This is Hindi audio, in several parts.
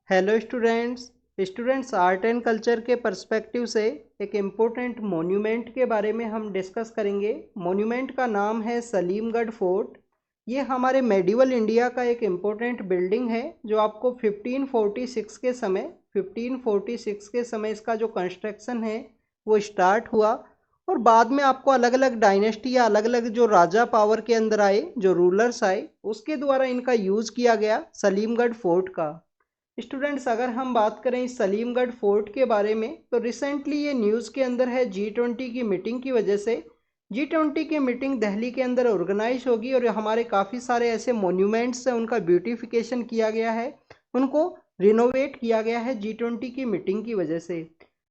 Hello students art and culture के पर्सपेक्टिव से एक इम्पोर्टेंट मोन्यूमेंट के बारे में हम डिस्कस करेंगे। मोन्यूमेंट का नाम है सलीमगढ़ फोर्ट। ये हमारे मेडिवल इंडिया का एक इम्पोर्टेंट बिल्डिंग है जो आपको 1546 के समय इसका जो कंस्ट्रक्शन है वो स्टार्ट हुआ और बाद में आपको अलग अलग डायनेस्टी या अलग अलग जो राजा पावर के अंदर आए, जो रूलर्स आए, उसके द्वारा इनका यूज़ किया गया सलीमगढ़ फोर्ट का। स्टूडेंट्स, अगर हम बात करें इस सलीमगढ़ फोर्ट के बारे में तो रिसेंटली ये न्यूज़ के अंदर है G20 की मीटिंग की वजह से। G20 की मीटिंग दिल्ली के अंदर ऑर्गेनाइज होगी और हमारे काफ़ी सारे ऐसे मोन्यूमेंट्स हैं, उनका ब्यूटिफिकेशन किया गया है, उनको रिनोवेट किया गया है G20 की मीटिंग की वजह से।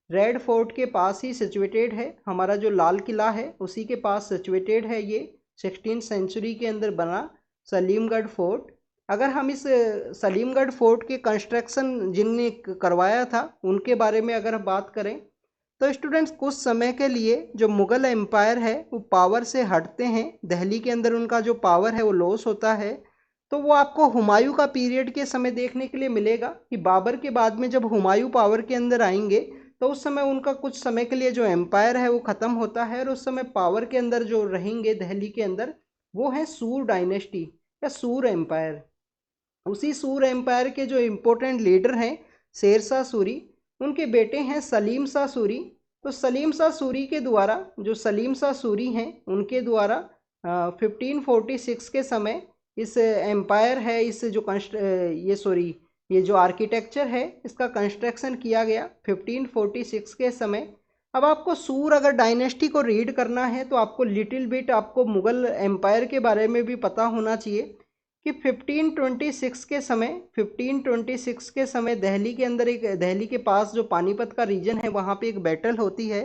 रेड फोर्ट के पास ही सिचुएटेड है, हमारा जो लाल किला है उसी के पास सिचुएटेड है ये 16th सेंचुरी के अंदर बना सलीमगढ़ फोर्ट। अगर हम इस सलीमगढ़ फोर्ट के कंस्ट्रक्शन जिनने करवाया था उनके बारे में अगर बात करें तो स्टूडेंट्स, कुछ समय के लिए जो मुग़ल एम्पायर है वो पावर से हटते हैं, दिल्ली के अंदर उनका जो पावर है वो लॉस होता है। तो वो आपको हुमायूं का पीरियड के समय देखने के लिए मिलेगा कि बाबर के बाद में जब हुमायूं पावर के अंदर आएंगे तो उस समय उनका कुछ समय के लिए जो एम्पायर है वो ख़त्म होता है और उस समय पावर के अंदर जो रहेंगे दिल्ली के अंदर वो है सूर डायनेस्टी या सूर एम्पायर। उसी सूर एम्पायर के जो इम्पोर्टेंट लीडर हैं शेर शाह सूरी, उनके बेटे हैं सलीम शाह सूरी। तो सलीम शाह सूरी के द्वारा, जो सलीम शाह सूरी हैं उनके द्वारा 1546 के समय इस एम्पायर है, इस जो ये जो आर्किटेक्चर है इसका कंस्ट्रक्शन किया गया 1546 के समय। अब आपको सूर अगर डायनेस्टी को रीड करना है तो आपको लिटिल बिट आपको मुग़ल एम्पायर के बारे में भी पता होना चाहिए कि 1526 के समय दिल्ली के अंदर एक, दिल्ली के पास जो पानीपत का रीजन है वहाँ पे एक बैटल होती है।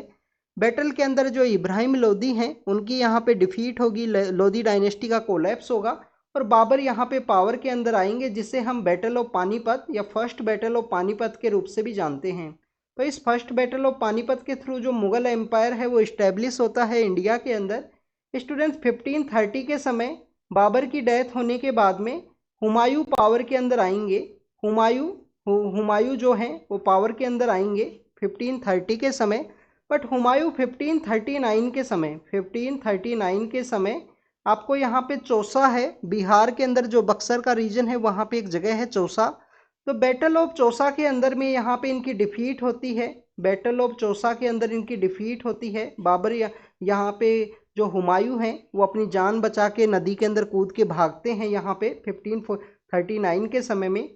बैटल के अंदर जो इब्राहिम लोदी हैं उनकी यहाँ पे डिफीट होगी, लोदी डायनेस्टी का कोलैप्स होगा और बाबर यहाँ पे पावर के अंदर आएंगे, जिसे हम बैटल ऑफ पानीपत या फर्स्ट बैटल ऑफ पानीपत के रूप से भी जानते हैं। तो इस फर्स्ट बैटल ऑफ पानीपत के थ्रू जो मुग़ल एम्पायर है वो इस्टेब्लिश होता है इंडिया के अंदर। स्टूडेंट्स, 1530 के समय बाबर की डेथ होने के बाद में हुमायूं पावर के अंदर आएंगे। हुमायूं हुमायूं जो हैं वो पावर के अंदर आएंगे 1530 के समय। बट हुमायूं 1539 के समय आपको यहाँ पे चौसा है, बिहार के अंदर जो बक्सर का रीजन है वहाँ पे एक जगह है चौसा। तो बैटल ऑफ चौसा के अंदर में यहाँ पे इनकी डिफीट होती है। बैटल ऑफ चौसा के अंदर इनकी डिफीट होती है। बाबर यहाँ पे जो हुमायूं हैं वो अपनी जान बचा के नदी के अंदर कूद के भागते हैं यहाँ पे 1539 के समय में।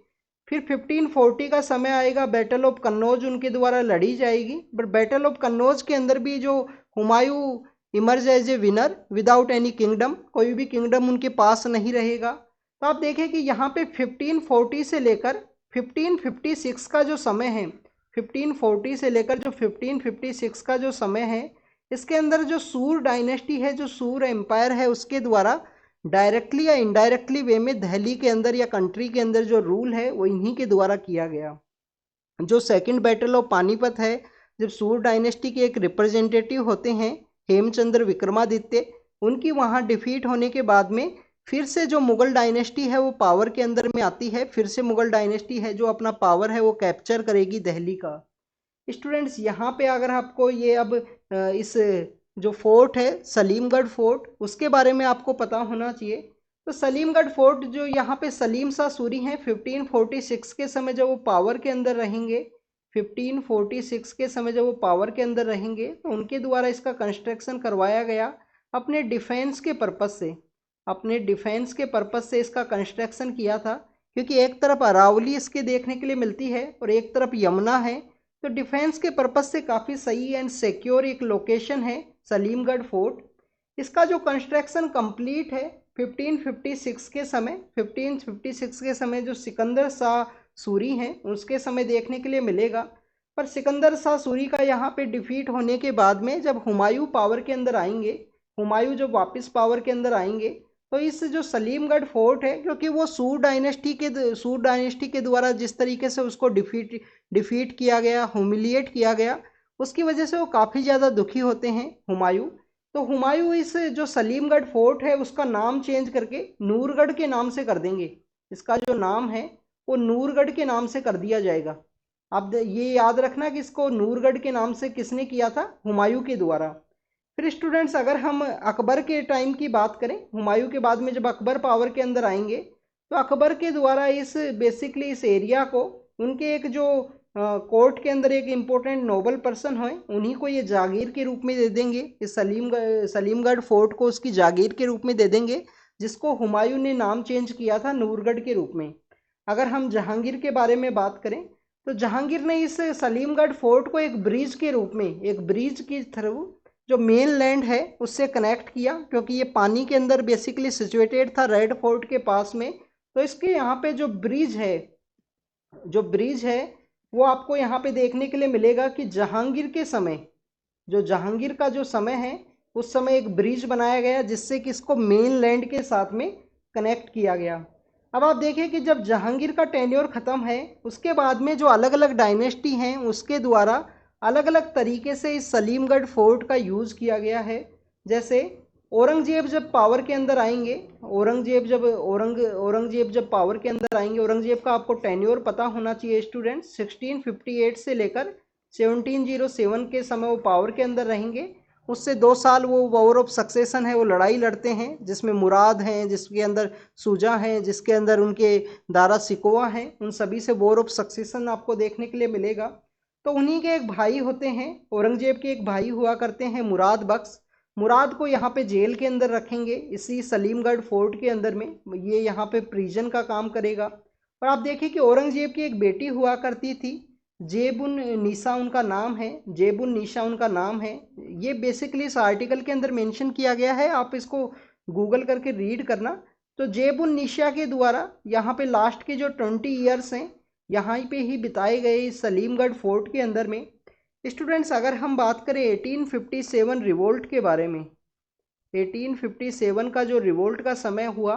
फिर 1540 का समय आएगा, बैटल ऑफ कन्नौज उनके द्वारा लड़ी जाएगी। बट बैटल ऑफ कन्नौज के अंदर भी जो Humayun emerge as a winner without any kingdom, कोई भी किंगडम उनके पास नहीं रहेगा। तो आप देखें कि यहाँ पे 1540 से लेकर 1556 का जो समय है, 1540 से लेकर जो 1556 का जो समय है, इसके अंदर जो सूर डायनेस्टी है, जो सूर एम्पायर है, उसके द्वारा डायरेक्टली या इनडायरेक्टली वे में दिल्ली के अंदर या कंट्री के अंदर जो रूल है वो इन्हीं के द्वारा किया गया। जो सेकंड बैटल ऑफ पानीपत है, जब सूर डायनेस्टी के एक रिप्रेजेंटेटिव होते हैं हेमचंद्र विक्रमादित्य, उनकी वहाँ डिफीट होने के बाद में फिर से जो मुगल डायनेस्टी है वो पावर के अंदर में आती है। फिर से मुगल डायनेस्टी है जो अपना पावर है वो कैप्चर करेगी दिल्ली का। स्टूडेंट्स, यहाँ पे अगर आपको ये अब इस जो फोर्ट है सलीमगढ़ फोर्ट, उसके बारे में आपको पता होना चाहिए। तो सलीमगढ़ फोर्ट जो यहाँ पे सलीम शाह सूरी हैं 1546 के समय जब वो पावर के अंदर रहेंगे, 1546 के समय जब वो पावर के अंदर रहेंगे तो उनके द्वारा इसका कंस्ट्रक्शन करवाया गया अपने डिफेंस के पर्पज़ से। अपने डिफेंस के पर्पज़ से इसका कंस्ट्रक्शन किया था, क्योंकि एक तरफ अरावली इसके देखने के लिए मिलती है और एक तरफ यमुना है। तो डिफेंस के पर्पज़ से काफ़ी सही एंड सिक्योर एक लोकेशन है सलीमगढ़ फोर्ट। इसका जो कंस्ट्रक्शन कंप्लीट है 1556 के समय, 1556 के समय जो सिकंदर शाह सूरी हैं उसके समय देखने के लिए मिलेगा। पर सिकंदर शाह सूरी का यहाँ पे डिफीट होने के बाद में जब हुमायूं पावर के अंदर आएंगे, हुमायूं जब वापस पावर के अंदर आएंगे, तो इस जो सलीमगढ़ फोर्ट है, क्योंकि वो सूर डायनेस्टी के द्वारा जिस तरीके से उसको डिफीट किया गया, ह्यूमिलिएट किया गया, उसकी वजह से वो काफ़ी ज़्यादा दुखी होते हैं हुमायूं। तो हुमायूं इस जो सलीमगढ़ फोर्ट है उसका नाम चेंज करके नूरगढ़ के नाम से कर देंगे। इसका जो नाम है वो नूरगढ़ के नाम से कर दिया जाएगा। अब ये याद रखना कि इसको नूरगढ़ के नाम से किसने किया था, हुमायूं के द्वारा। फिर स्टूडेंट्स अगर हम अकबर के टाइम की बात करें, हुमायूं के बाद में जब अकबर पावर के अंदर आएंगे, तो अकबर के द्वारा इस बेसिकली इस एरिया को उनके एक जो कोर्ट के अंदर एक इम्पोर्टेंट नोबल पर्सन है, उन्हीं को ये जागीर के रूप में दे देंगे। इस सलीमगढ़ फोर्ट को उसकी जागीर के रूप में दे देंगे, जिसको हुमायूं ने नाम चेंज किया था नूरगढ़ के रूप में। अगर हम जहांगीर के बारे में बात करें, तो जहांगीर ने इस सलीमगढ़ फोर्ट को एक ब्रिज के रूप में, एक ब्रिज के थ्रू जो मेन लैंड है उससे कनेक्ट किया, क्योंकि ये पानी के अंदर बेसिकली सिचुएटेड था रेड फोर्ट के पास में। तो इसके यहाँ पे जो ब्रिज है वो आपको यहाँ पे देखने के लिए मिलेगा कि जहांगीर के समय, जो जहांगीर का जो समय है उस समय एक ब्रिज बनाया गया, जिससे कि इसको मेन लैंड के साथ में कनेक्ट किया गया। अब आप देखिए कि जब जहांगीर का टेन्योर ख़त्म है, उसके बाद में जो अलग अलग डायनेस्टी हैं उसके द्वारा अलग अलग तरीके से इस सलीमगढ़ फोर्ट का यूज़ किया गया है। जैसे औरंगजेब जब पावर के अंदर आएंगे, औरंगजेब जब पावर के अंदर आएंगे, औरंगजेब का आपको टेन्योर पता होना चाहिए स्टूडेंट, 1658 से लेकर 1707 के समय वो पावर के अंदर रहेंगे। उससे 2 साल वो वॉर ऑफ सक्सेशन है, वो लड़ाई लड़ते हैं, जिसमें मुराद हैं, जिसके अंदर सुजा हैं, जिसके अंदर उनके दारा सिकोवा हैं, उन सभी से वॉर ऑफ सक्सेशन आपको देखने के लिए मिलेगा। तो उन्हीं के एक भाई होते हैं, औरंगजेब के एक भाई हुआ करते हैं मुराद बख्श। मुराद को यहाँ पे जेल के अंदर रखेंगे इसी सलीमगढ़ फोर्ट के अंदर में, ये यहाँ पे प्रिजन का काम करेगा। और आप देखिए कि औरंगजेब की एक बेटी हुआ करती थी, जेबुन निशा उनका नाम है, जेबुन निशा उनका नाम है। ये बेसिकली इस आर्टिकल के अंदर मेंशन किया गया है, आप इसको गूगल करके रीड करना। तो जेबुन निशा के द्वारा यहाँ पे लास्ट के जो 20 ईयर्स हैं यहाँ पे ही बिताए गए इस सलीमगढ़ फोर्ट के अंदर में। स्टूडेंट्स अगर हम बात करें 1857 रिवोल्ट के बारे में, 1857 का जो रिवोल्ट का समय हुआ,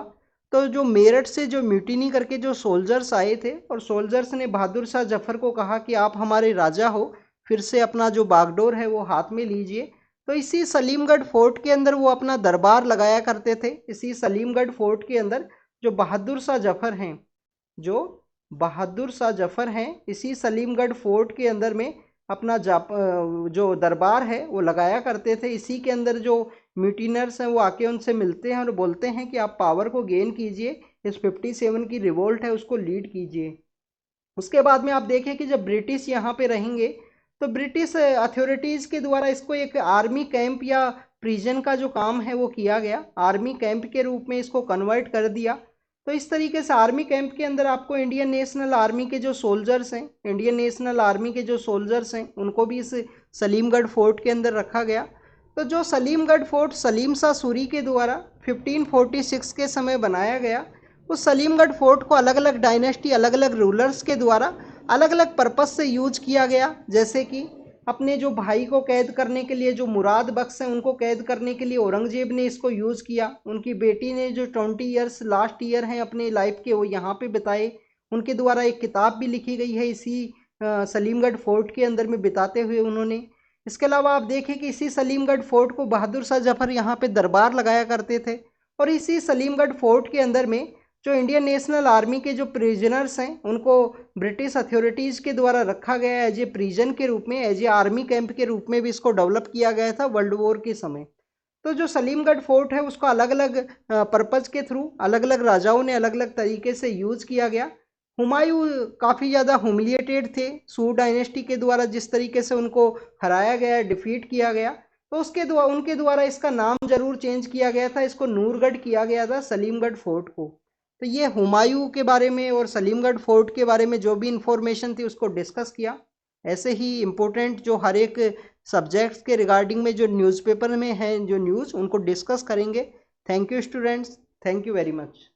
तो जो मेरठ से जो म्यूटिनी करके जो सोल्जर्स आए थे, और सोल्जर्स ने बहादुर शाह जफर को कहा कि आप हमारे राजा हो, फिर से अपना जो बागडोर है वो हाथ में लीजिए। तो इसी सलीमगढ़ फोर्ट के अंदर वो अपना दरबार लगाया करते थे। इसी सलीमगढ़ फोर्ट के अंदर जो बहादुर शाह जफर हैं, इसी सलीमगढ़ फोर्ट के अंदर में अपना जो दरबार है वो लगाया करते थे। इसी के अंदर जो म्यूटिनर्स हैं वो आके उनसे मिलते हैं और बोलते हैं कि आप पावर को गेन कीजिए, इस 57 की रिवोल्ट है उसको लीड कीजिए। उसके बाद में आप देखें कि जब ब्रिटिश यहाँ पे रहेंगे, तो ब्रिटिश अथॉरिटीज़ के द्वारा इसको एक आर्मी कैंप या प्रिजन का जो काम है वो किया गया, आर्मी कैंप के रूप में इसको कन्वर्ट कर दिया। तो इस तरीके से आर्मी कैंप के अंदर आपको इंडियन नेशनल आर्मी के जो सोल्जर्स हैं, उनको भी इस सलीमगढ़ फोर्ट के अंदर रखा गया। तो जो सलीमगढ़ फोर्ट सलीम शाह सूरी के द्वारा 1546 के समय बनाया गया, उस सलीमगढ़ फोर्ट को अलग अलग डायनेस्टी, अलग अलग रूलर्स के द्वारा अलग अलग पर्पस से यूज किया गया। जैसे कि अपने जो भाई को कैद करने के लिए, जो मुराद बख्श हैं उनको कैद करने के लिए औरंगजेब ने इसको यूज़ किया। उनकी बेटी ने जो 20 ईयर्स लास्ट ईयर हैं अपने लाइफ के वो यहाँ पे बिताए। उनके द्वारा एक किताब भी लिखी गई है इसी सलीमगढ़ फोर्ट के अंदर में बिताते हुए उन्होंने। इसके अलावा आप देखें कि इसी सलीमगढ़ फोर्ट को बहादुर शाह जफर यहाँ पे दरबार लगाया करते थे। और इसी सलीमगढ़ फोर्ट के अंदर में जो इंडियन नेशनल आर्मी के जो प्रिजनर्स हैं उनको ब्रिटिश अथॉरिटीज़ के द्वारा रखा गया एज ए प्रिजन के रूप में, एज ए आर्मी कैंप के रूप में भी इसको डेवलप किया गया था वर्ल्ड वॉर के समय। तो जो सलीमगढ़ फोर्ट है उसको अलग अलग पर्पज़ के थ्रू अलग अलग राजाओं ने अलग अलग तरीके से यूज़ किया गया। हुमायूं काफ़ी ज़्यादा ह्यूमिलिएटेड थे सूर डायनेस्टी के द्वारा, जिस तरीके से उनको हराया गया, डिफीट किया गया। तो उनके द्वारा इसका नाम जरूर चेंज किया गया था, इसको नूरगढ़ किया गया था सलीमगढ़ फोर्ट को। तो ये हुमायूं के बारे में और सलीमगढ़ फोर्ट के बारे में जो भी इंफॉर्मेशन थी उसको डिस्कस किया। ऐसे ही इम्पोर्टेंट जो हर एक सब्जेक्ट्स के रिगार्डिंग में जो न्यूज़पेपर में है जो न्यूज़, उनको डिस्कस करेंगे। Thank you students, thank you very much.